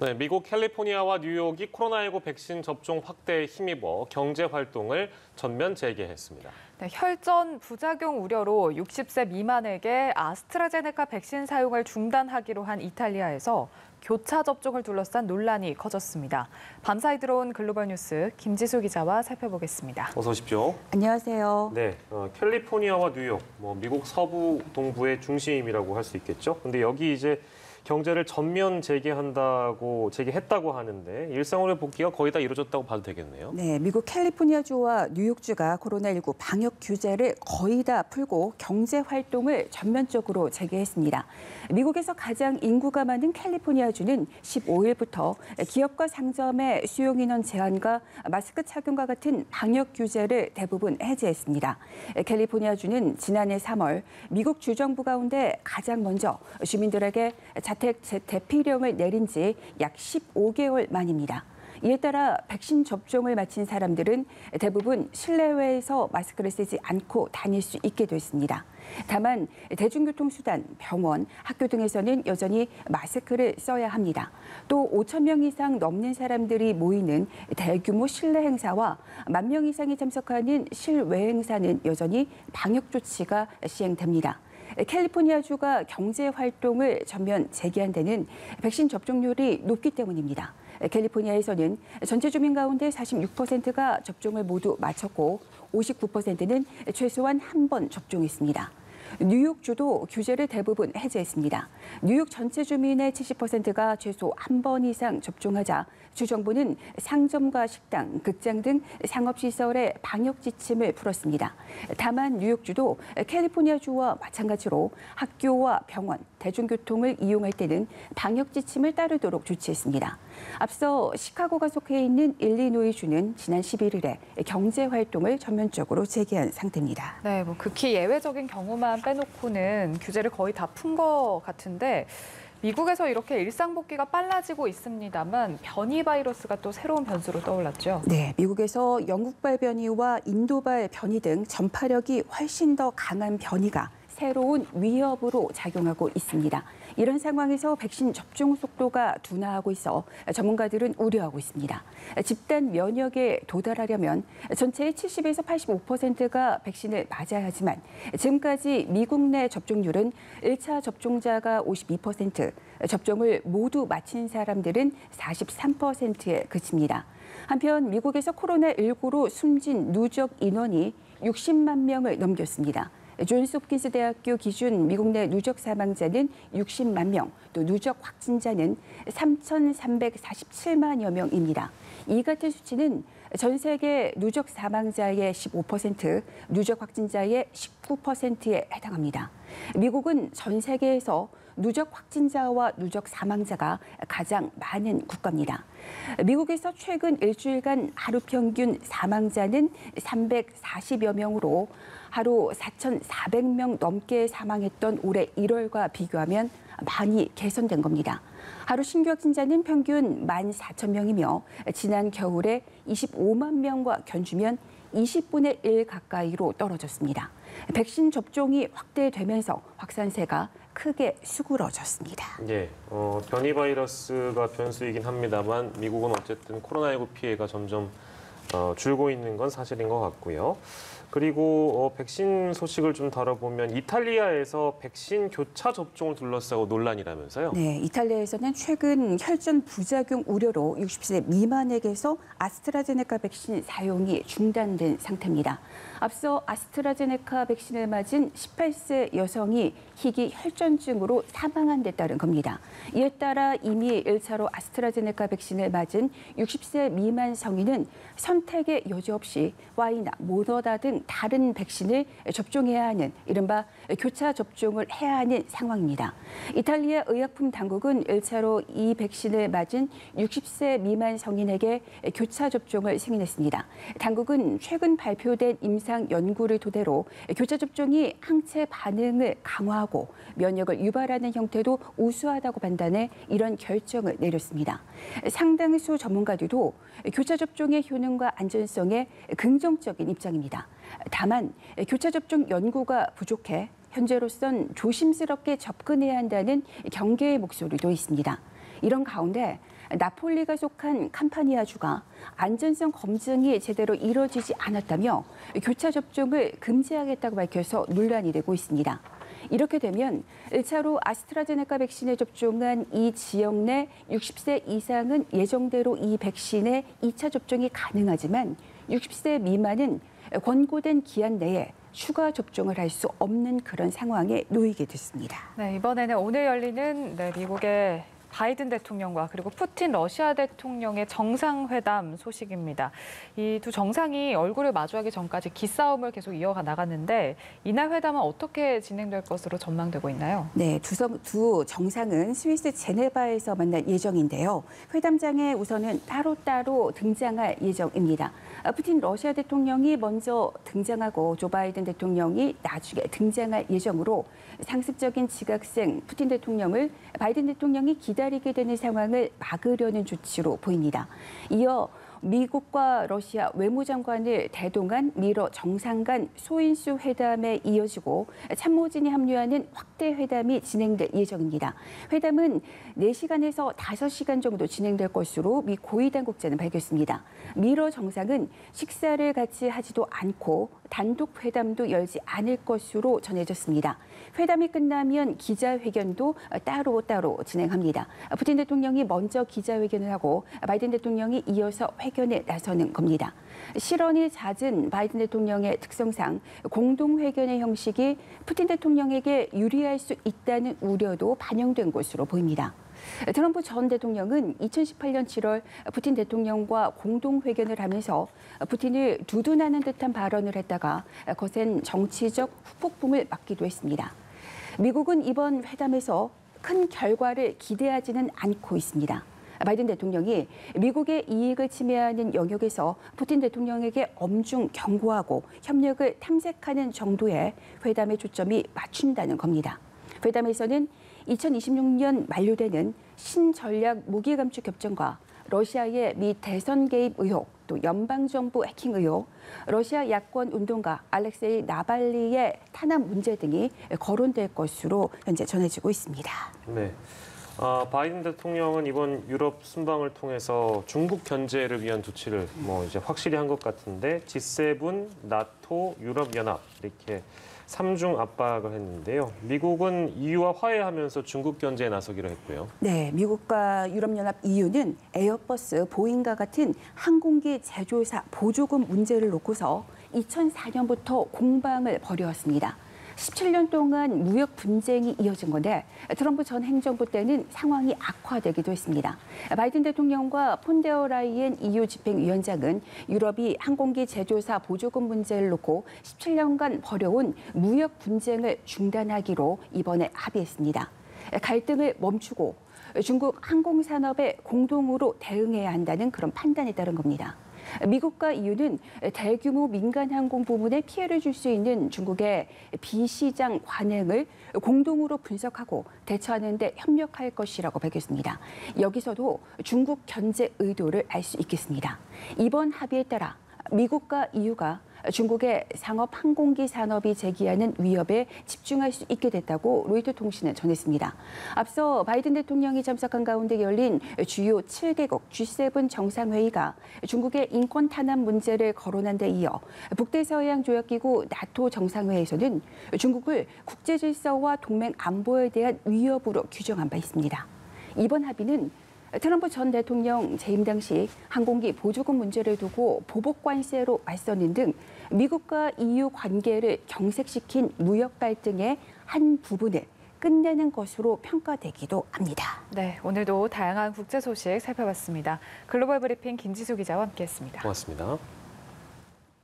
네, 미국 캘리포니아와 뉴욕이 코로나19 백신 접종 확대에 힘입어 경제 활동을 전면 재개했습니다. 네, 혈전 부작용 우려로 60세 미만에게 아스트라제네카 백신 사용을 중단하기로 한 이탈리아에서 교차 접종을 둘러싼 논란이 커졌습니다. 밤사이 들어온 글로벌 뉴스 김지수 기자와 살펴보겠습니다. 어서 오십시오. 안녕하세요. 네, 캘리포니아와 뉴욕, 미국 서부 동부의 중심이라고 할 수 있겠죠. 근데 여기 이제 경제를 전면 재개했다고 하는데 일상으로 복귀가 거의 다 이루어졌다고 봐도 되겠네요. 네, 미국 캘리포니아주와 뉴욕주가 코로나19 방역 규제를 거의 다 풀고 경제 활동을 전면적으로 재개했습니다. 미국에서 가장 인구가 많은 캘리포니아주는 15일부터 기업과 상점의 수용 인원 제한과 마스크 착용과 같은 방역 규제를 대부분 해제했습니다. 캘리포니아주는 지난해 3월 미국 주정부 가운데 가장 먼저 주민들에게 자택 대피령을 내린 지 약 15개월 만입니다. 이에 따라 백신 접종을 마친 사람들은 대부분 실내외에서 마스크를 쓰지 않고 다닐 수 있게 됐습니다. 다만 대중교통수단, 병원, 학교 등에서는 여전히 마스크를 써야 합니다. 또 5천 명 이상 넘는 사람들이 모이는 대규모 실내 행사와 1만 명 이상이 참석하는 실외 행사는 여전히 방역 조치가 시행됩니다. 캘리포니아주가 경제 활동을 전면 재개한 데는 백신 접종률이 높기 때문입니다. 캘리포니아에서는 전체 주민 가운데 46%가 접종을 모두 마쳤고 59%는 최소한 한 번 접종했습니다. 뉴욕주도 규제를 대부분 해제했습니다. 뉴욕 전체 주민의 70%가 최소 한 번 이상 접종하자 주정부는 상점과 식당, 극장 등 상업시설의 방역 지침을 풀었습니다. 다만 뉴욕주도 캘리포니아주와 마찬가지로 학교와 병원, 대중교통을 이용할 때는 방역 지침을 따르도록 조치했습니다. 앞서 시카고가 속해 있는 일리노이주는 지난 11일에 경제 활동을 전면적으로 재개한 상태입니다. 네, 극히 예외적인 경우만 빼놓고는 규제를 거의 다 푼 것 같은데 미국에서 이렇게 일상 복귀가 빨라지고 있습니다만 변이 바이러스가 또 새로운 변수로 떠올랐죠. 네, 미국에서 영국발 변이와 인도발 변이 등 전파력이 훨씬 더 강한 변이가 새로운 위협으로 작용하고 있습니다. 이런 상황에서 백신 접종 속도가 둔화하고 있어 전문가들은 우려하고 있습니다. 집단 면역에 도달하려면 전체의 70에서 85%가 백신을 맞아야 하지만 지금까지 미국 내 접종률은 1차 접종자가 52%, 접종을 모두 마친 사람들은 43%에 그칩니다. 한편 미국에서 코로나19로 숨진 누적 인원이 60만 명을 넘겼습니다. 존스홉킨스 대학교 기준 미국 내 누적 사망자는 60만 명, 또 누적 확진자는 3,347만여 명입니다. 이 같은 수치는 전 세계 누적 사망자의 15%, 누적 확진자의 19%에 해당합니다. 미국은 전 세계에서 누적 확진자와 누적 사망자가 가장 많은 국가입니다. 미국에서 최근 일주일간 하루 평균 사망자는 340여 명으로 하루 4,400명 넘게 사망했던 올해 1월과 비교하면 많이 개선된 겁니다. 하루 신규 확진자는 평균 14,000명이며 지난 겨울에 25만 명과 견주면 20분의 1 가까이로 떨어졌습니다. 백신 접종이 확대되면서 확산세가 크게 수그러졌습니다. 예, 변이 바이러스가 변수이긴 합니다만 미국은 어쨌든 코로나19 피해가 점점 줄고 있는 건 사실인 것 같고요. 그리고 백신 소식을 좀 다뤄보면 이탈리아에서 백신 교차 접종을 둘러싸고 논란이라면서요? 네, 이탈리아에서는 최근 혈전 부작용 우려로 60세 미만에게서 아스트라제네카 백신 사용이 중단된 상태입니다. 앞서 아스트라제네카 백신을 맞은 18세 여성이 희귀 혈전증으로 사망한 데 따른 겁니다. 이에 따라 이미 1차로 아스트라제네카 백신을 맞은 60세 미만 성인은 선택의 여지 없이 Y나 모더나 등 다른 백신을 접종해야 하는 이른바 교차 접종을 해야 하는 상황입니다. 이탈리아 의약품 당국은 1차로 이 백신을 맞은 60세 미만 성인에게 교차 접종을 승인했습니다. 당국은 최근 발표된 임상 연구를 토대로 교차 접종이 항체 반응을 강화하고 면역을 유발하는 형태도 우수하다고 판단해 이런 결정을 내렸습니다. 상당수 전문가들도 교차 접종의 효능과 안전성에 긍정적인 입장입니다. 다만 교차 접종 연구가 부족해 현재로선 조심스럽게 접근해야 한다는 경계의 목소리도 있습니다. 이런 가운데 나폴리가 속한 캄파니아주가 안전성 검증이 제대로 이뤄지지 않았다며 교차 접종을 금지하겠다고 밝혀서 논란이 되고 있습니다. 이렇게 되면 1차로 아스트라제네카 백신에 접종한 이 지역 내 60세 이상은 예정대로 이 백신의 2차 접종이 가능하지만 60세 미만은 권고된 기한 내에 추가 접종을 할 수 없는 그런 상황에 놓이게 됐습니다. 네, 이번에는 오늘 열리는 미국의 바이든 대통령과 그리고 푸틴 러시아 대통령의 정상회담 소식입니다. 이 두 정상이 얼굴을 마주하기 전까지 기싸움을 계속 이어가 나갔는데 이날 회담은 어떻게 진행될 것으로 전망되고 있나요? 네, 두 정상은 스위스 제네바에서 만날 예정인데요. 회담장에 우선은 따로따로 등장할 예정입니다. 푸틴 러시아 대통령이 먼저 등장하고 조 바이든 대통령이 나중에 등장할 예정으로 상습적인 지각생 푸틴 대통령을 바이든 대통령이 기다리게 되는 상황을 막으려는 조치로 보입니다. 이어 미국과 러시아 외무장관을 대동한 미러 정상 간 소인수 회담에 이어지고 참모진이 합류하는 확대 회담이 진행될 예정입니다. 회담은 4시간에서 5시간 정도 진행될 것으로 미 고위 당국자는 밝혔습니다. 미러 정상은 식사를 같이 하지도 않고 단독 회담도 열지 않을 것으로 전해졌습니다. 회담이 끝나면 기자회견도 따로 진행합니다. 푸틴 대통령이 먼저 기자회견을 하고 바이든 대통령이 이어서 회견에 나서는 겁니다. 실언이 잦은 바이든 대통령의 특성상 공동회견의 형식이 푸틴 대통령에게 유리할 수 있다는 우려도 반영된 것으로 보입니다. 트럼프 전 대통령은 2018년 7월 푸틴 대통령과 공동회견을 하면서 푸틴을 두둔하는 듯한 발언을 했다가 거센 정치적 후폭풍을 맞기도 했습니다. 미국은 이번 회담에서 큰 결과를 기대하지는 않고 있습니다. 바이든 대통령이 미국의 이익을 침해하는 영역에서 푸틴 대통령에게 엄중 경고하고 협력을 탐색하는 정도의 회담의 초점이 맞춘다는 겁니다. 회담에서는 2026년 만료되는 신전략 무기 감축 협정과 러시아의 미 대선 개입 의혹, 또 연방정부 해킹 의혹, 러시아 야권 운동가 알렉세이 나발리의 탄압 문제 등이 거론될 것으로 현재 전해지고 있습니다. 네. 바이든 대통령은 이번 유럽 순방을 통해서 중국 견제를 위한 조치를 이제 확실히 한 것 같은데 G7, 나토, 유럽연합 이렇게 3중 압박을 했는데요. 미국은 EU와 화해하면서 중국 견제에 나서기로 했고요. 네, 미국과 유럽연합 EU는 에어버스, 보잉과 같은 항공기 제조사 보조금 문제를 놓고서 2004년부터 공방을 벌여왔습니다. 17년 동안 무역 분쟁이 이어진 건데 트럼프 전 행정부 때는 상황이 악화되기도 했습니다. 바이든 대통령과 폰데어라이엔 EU 집행위원장은 유럽이 항공기 제조사 보조금 문제를 놓고 17년간 벌여온 무역 분쟁을 중단하기로 이번에 합의했습니다. 갈등을 멈추고 중국 항공산업에 공동으로 대응해야 한다는 그런 판단에 따른 겁니다. 미국과 EU는 대규모 민간 항공 부문에 피해를 줄 수 있는 중국의 비시장 관행을 공동으로 분석하고 대처하는 데 협력할 것이라고 밝혔습니다. 여기서도 중국 견제 의도를 알 수 있겠습니다. 이번 합의에 따라 미국과 EU가 중국의 상업 항공기 산업이 제기하는 위협에 집중할 수 있게 됐다고 로이터 통신은 전했습니다. 앞서 바이든 대통령이 참석한 가운데 열린 주요 7개국 G7 정상회의가 중국의 인권 탄압 문제를 거론한 데 이어 북대서양 조약기구 나토 정상회의에서는 중국을 국제 질서와 동맹 안보에 대한 위협으로 규정한 바 있습니다. 이번 합의는 트럼프 전 대통령 재임 당시 항공기 보조금 문제를 두고 보복 관세로 맞서는 등 미국과 EU 관계를 경색시킨 무역 갈등의 한 부분을 끝내는 것으로 평가되기도 합니다. 네, 오늘도 다양한 국제 소식 살펴봤습니다. 글로벌 브리핑 김지수 기자와 함께했습니다. 고맙습니다.